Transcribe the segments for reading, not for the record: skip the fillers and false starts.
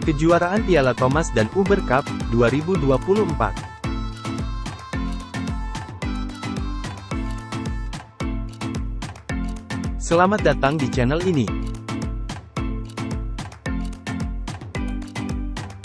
Kejuaraan Piala Thomas dan Uber Cup 2024. Selamat datang di channel ini.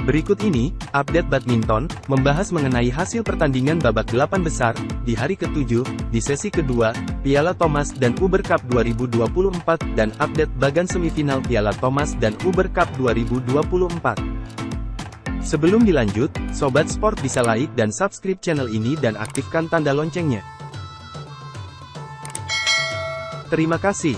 Berikut ini, update badminton, membahas mengenai hasil pertandingan babak 8 besar, di hari ke-7, di sesi kedua, Piala Thomas dan Uber Cup 2024, dan update bagan semifinal Piala Thomas dan Uber Cup 2024. Sebelum dilanjut, Sobat Sport bisa like dan subscribe channel ini dan aktifkan tanda loncengnya. Terima kasih.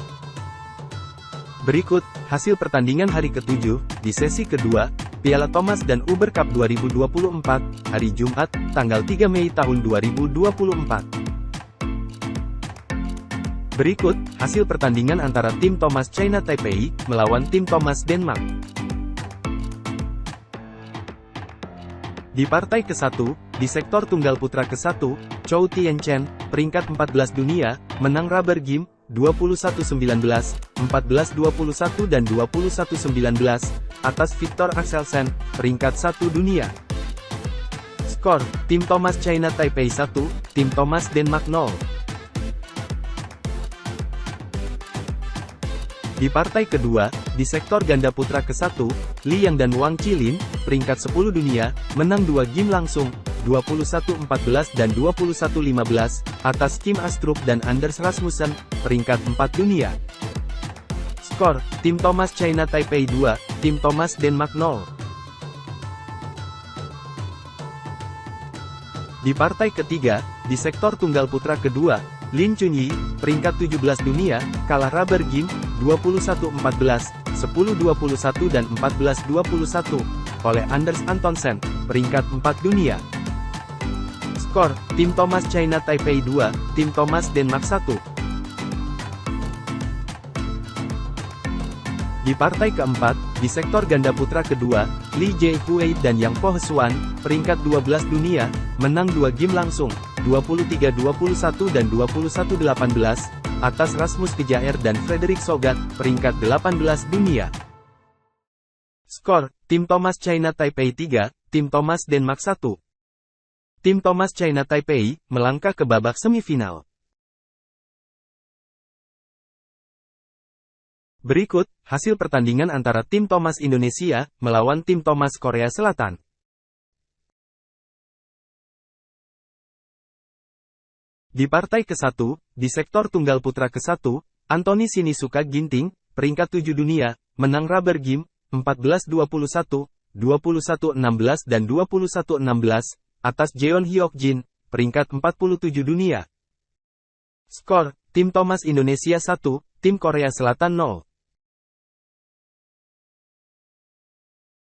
Berikut, hasil pertandingan hari ke-7, di sesi kedua, Piala Thomas dan Uber Cup 2024, hari Jumat, tanggal 3 Mei tahun 2024. Berikut, hasil pertandingan antara tim Thomas China Taipei, melawan tim Thomas Denmark. Di partai ke-1, di sektor tunggal putra ke-1, Chou Tien-chen, peringkat 14 dunia, menang rubber game, 21-19, 14-21 dan 21-19, atas Viktor Axelsen, peringkat 1 dunia. Skor, tim Thomas China Taipei 1, tim Thomas Denmark 0. Di partai kedua, di sektor ganda putra ke-1, Li Yang dan Wang Qilin, peringkat 10 dunia, menang 2 game langsung, 21-14 dan 21-15, atas Kim Astrup dan Anders Rasmussen, peringkat 4 dunia. Skor, tim Thomas China Taipei 2, tim Thomas Denmark 0. Di partai ketiga, di sektor tunggal putra kedua, Lin Chunyi, peringkat 17 dunia, kalah rubber game, 21-14, 10-21 dan 14-21, oleh Anders Antonsen, peringkat 4 dunia. Skor, tim Thomas China Taipei 2, tim Thomas Denmark 1. Di partai keempat, di sektor ganda putra kedua, Li Jiehui dan Yang Po Hsuan, peringkat 12 dunia, menang 2 game langsung, 23-21 dan 21-18, atas Rasmus Kjaer dan Frederik Sogat, peringkat 18 dunia. Skor, tim Thomas China Taipei 3, tim Thomas Denmark 1. Tim Thomas China Taipei, melangkah ke babak semifinal. Berikut, hasil pertandingan antara tim Thomas Indonesia, melawan tim Thomas Korea Selatan. Di partai ke-1, di sektor tunggal putra ke-1, Anthony Sinisuka Ginting, peringkat 7 dunia, menang rubber game, 14-21, 21-16 dan 21-16, atas Jeon Hyuk Jin, peringkat 47 dunia. Skor, tim Thomas Indonesia 1, tim Korea Selatan 0.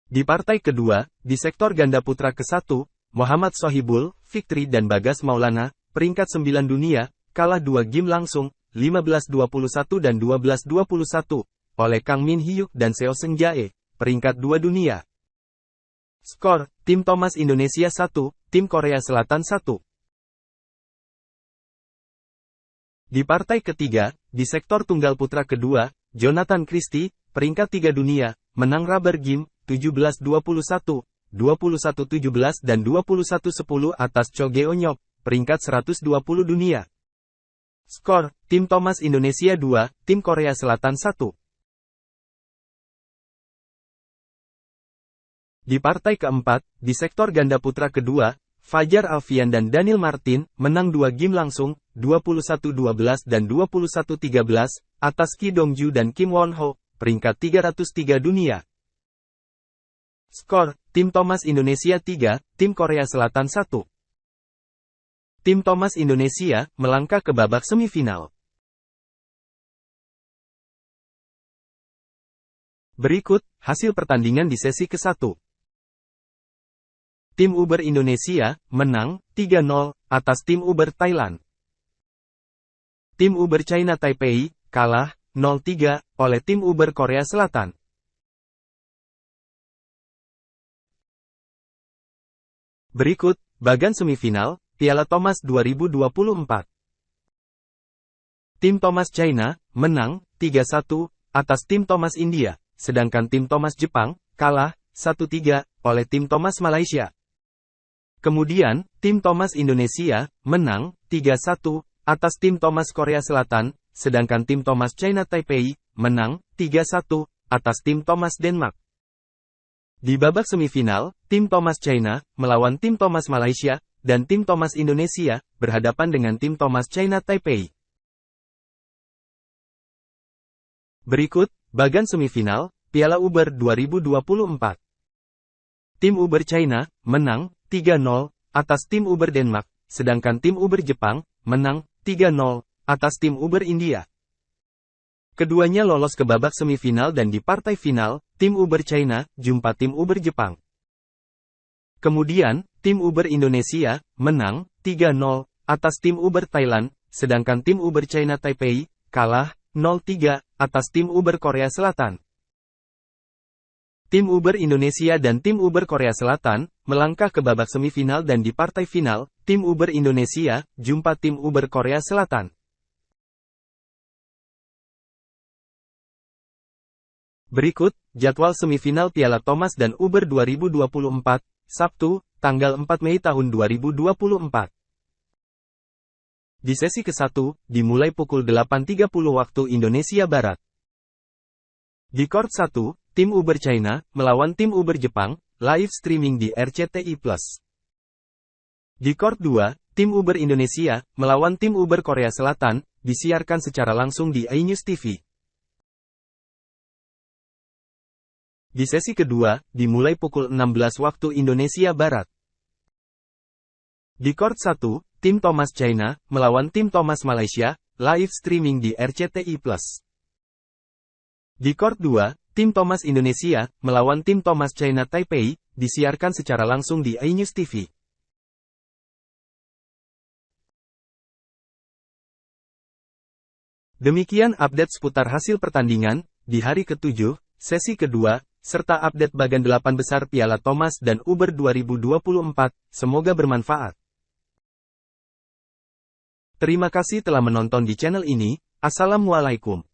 Di partai kedua, di sektor ganda putra ke-1, Muhammad Sohibul, Fikri dan Bagas Maulana, peringkat 9 dunia, kalah 2 game langsung, 15-21 dan 12-21, oleh Kang Min Hyuk dan Seo Seung Jae, peringkat 2 dunia. Skor, tim Thomas Indonesia 1, tim Korea Selatan 1. Di partai ketiga, di sektor tunggal putra kedua, Jonathan Christie, peringkat 3 dunia, menang rubber game, 17-21, 21-17 dan 21-10 atas Cho Geonyok, peringkat 120 dunia. Skor, tim Thomas Indonesia 2, tim Korea Selatan 1. Di partai keempat, di sektor ganda putra kedua, Fajar Alfian dan Daniel Martin, menang 2 game langsung, 21-12 dan 21-13, atas Ki Dongju dan Kim Won Ho, peringkat 303 dunia. Skor, tim Thomas Indonesia 3, tim Korea Selatan 1. Tim Thomas Indonesia, melangkah ke babak semifinal. Berikut, hasil pertandingan di sesi ke-1. Tim Uber Indonesia, menang, 3-0, atas tim Uber Thailand. Tim Uber China Taipei, kalah, 0-3, oleh tim Uber Korea Selatan. Berikut, bagan semifinal, Piala Thomas 2024. Tim Thomas China, menang, 3-1, atas tim Thomas India, sedangkan tim Thomas Jepang, kalah, 1-3, oleh tim Thomas Malaysia. Kemudian, tim Thomas Indonesia, menang, 3-1, atas tim Thomas Korea Selatan, sedangkan tim Thomas China Taipei, menang, 3-1, atas tim Thomas Denmark. Di babak semifinal, tim Thomas China, melawan tim Thomas Malaysia, dan tim Thomas Indonesia, berhadapan dengan tim Thomas China Taipei. Berikut, bagan semifinal, Piala Uber 2024. Tim Uber China, menang, 3-0, atas tim Uber Denmark, sedangkan tim Uber Jepang, menang, 3-0, atas tim Uber India. Keduanya lolos ke babak semifinal dan di partai final, tim Uber China, jumpa tim Uber Jepang. Kemudian, tim Uber Indonesia, menang, 3-0, atas tim Uber Thailand, sedangkan tim Uber China Taipei, kalah, 0-3, atas tim Uber Korea Selatan. Tim Uber Indonesia dan tim Uber Korea Selatan, melangkah ke babak semifinal dan di partai final, tim Uber Indonesia, jumpa tim Uber Korea Selatan. Berikut, jadwal semifinal Piala Thomas dan Uber 2024, Sabtu, tanggal 4 Mei tahun 2024. Di sesi ke-1, dimulai pukul 8.30 waktu Indonesia Barat. Di Court 1, tim Uber China, melawan tim Uber Jepang, live streaming di RCTI+. Di Court 2, tim Uber Indonesia, melawan tim Uber Korea Selatan, disiarkan secara langsung di iNews TV. Di sesi kedua, dimulai pukul 16 waktu Indonesia Barat. Di Court 1, tim Thomas China, melawan tim Thomas Malaysia, live streaming di RCTI+. Di Court 2, tim Thomas Indonesia, melawan tim Thomas China Taipei, disiarkan secara langsung di iNews TV. Demikian update seputar hasil pertandingan, di hari ke-7, sesi kedua, serta update bagan 8 besar Piala Thomas dan Uber 2024, semoga bermanfaat. Terima kasih telah menonton di channel ini, Assalamualaikum.